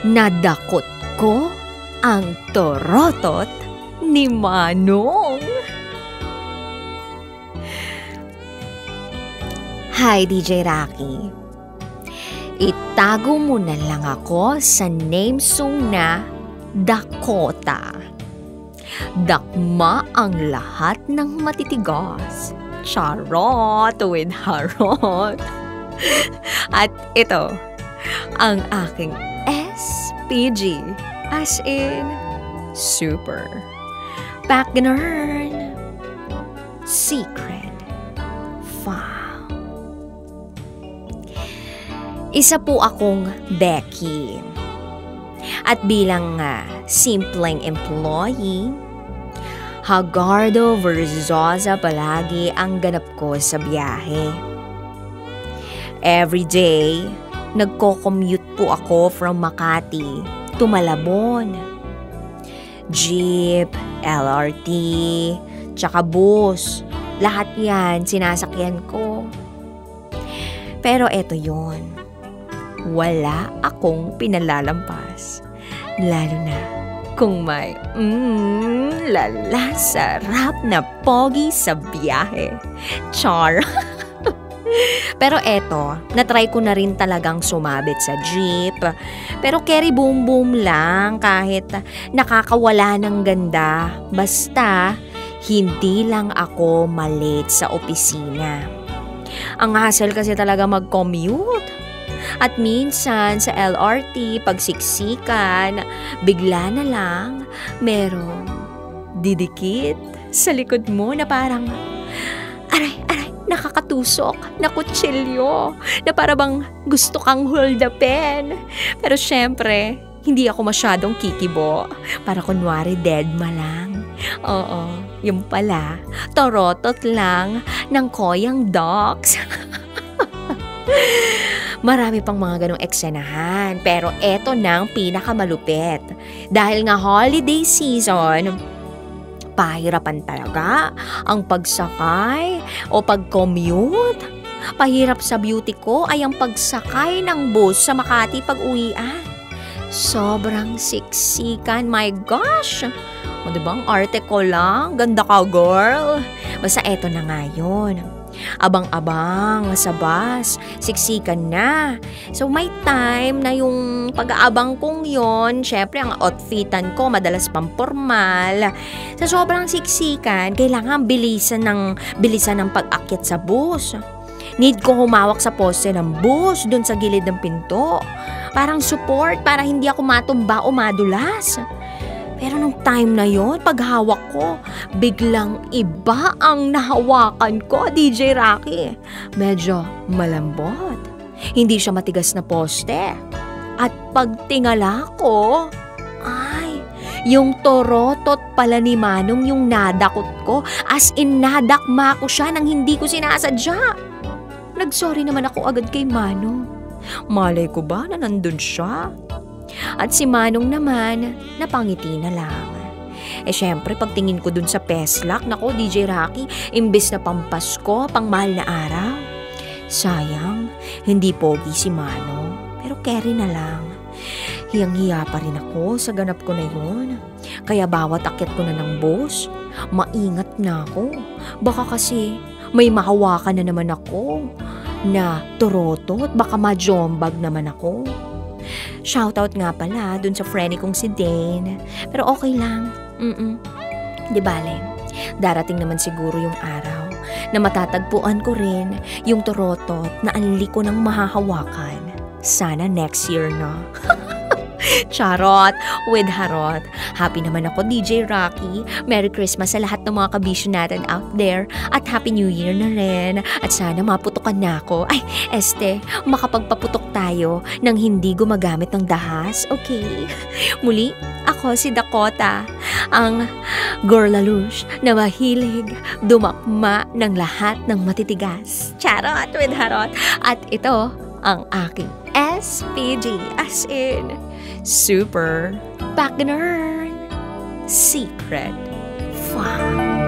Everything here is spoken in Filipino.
Nadakot ko ang torotot ni Manong. Hi, DJ Rocky. Itago mo na lang ako sa name song na Dakota. Dakma ang lahat ng matitigas. Charot with harot. At ito, ang aking SPG, as in super Pagganern Secret File. Isa po akong Becky. At bilang simpleng employee, Hagardo Verzosa palagi ang ganap ko sa biyahe. Every day, nagko-commute po ako from Makati to Malabon. Jeep, LRT, tsaka bus, lahat yan sinasakyan ko. Pero eto yon, wala akong pinalalampas. Lalo na kung may lala sarap na pogi sa biyahe. Char! Pero eto, natry ko na rin talagang sumabit sa jeep. Pero carry boom boom lang kahit nakakawala ng ganda. Basta, hindi lang ako malate sa opisina. Ang hassle kasi talaga mag-commute. At minsan sa LRT, pagsiksikan, bigla na lang merong didikit sa likod mo na parang aray, nakakatusok na kutsilyo na para bang gusto kang holdupin. Pero syempre, hindi ako masyadong kikibo para kunwari deadma lang. Oo, yung pala, torotot lang ng koyang docs. Marami pang mga ganong eksenahan, pero eto nang pinakamalupit. Dahil nga holiday season, pahirapan talaga ang pagsakay o pag-commute. Pahirap sa beauty ko ay ang pagsakay ng bus sa Makati pag-uwian. Sobrang siksikan, my gosh! O diba ang arte ko lang? Ganda ka, girl! Basta eto na nga yun. Abang-abang sa bus, siksikan na. So may time na yung pag-aabang kong yon, syempre ang outfitan ko madalas pampormal. Sa sobrang siksikan, kailangan bilisan ng pag-akyat sa bus. Need ko humawak sa poste ng bus dun sa gilid ng pinto. Parang support para hindi ako matumba o madulas. Pero nung time na yon, paghawak ko, biglang iba ang nahawakan ko, DJ Rocky. Medyo malambot. Hindi siya matigas na poste. At pagtingala ko, ay, yung torotot pala ni Manong yung nadakot ko. As in, nadakma ko siya nang hindi ko sinasadya. Nagsorry naman ako agad kay Manong. Malay ko ba na nandun siya? At si Manong naman, napangiti na lang. Syempre, pagtingin ko dun sa peslak, nako DJ Rocky, imbes na pampasko, pang mahal na araw. Sayang, hindi pogi si Manong, pero carry na lang. Hiyang-hiya pa rin ako sa ganap ko na yun. Kaya bawat akyat ko na ng bus, maingat na ako. Baka kasi may mahawakan na naman ako na torotot, baka majombag naman ako. Shoutout nga pala dun sa friend kong si Dane. Pero okay lang. Di bale, darating naman siguro yung araw na matatagpuan ko rin yung torotot na anli ko ng mahahawakan. Sana next year na. Charot with harot. Happy naman ako, DJ Rocky. Merry Christmas sa lahat ng mga kabisyo natin out there. At Happy New Year na rin. At sana maputukan na ako. Ay, makapagpaputok tayo nang hindi gumagamit ng dahas. Okay? Muli, ako si Dakota, ang girlalush na mahilig dumakma ng lahat ng matitigas. Charot with harot. At ito ang aking SPG, as in Super Pagganern Secret File.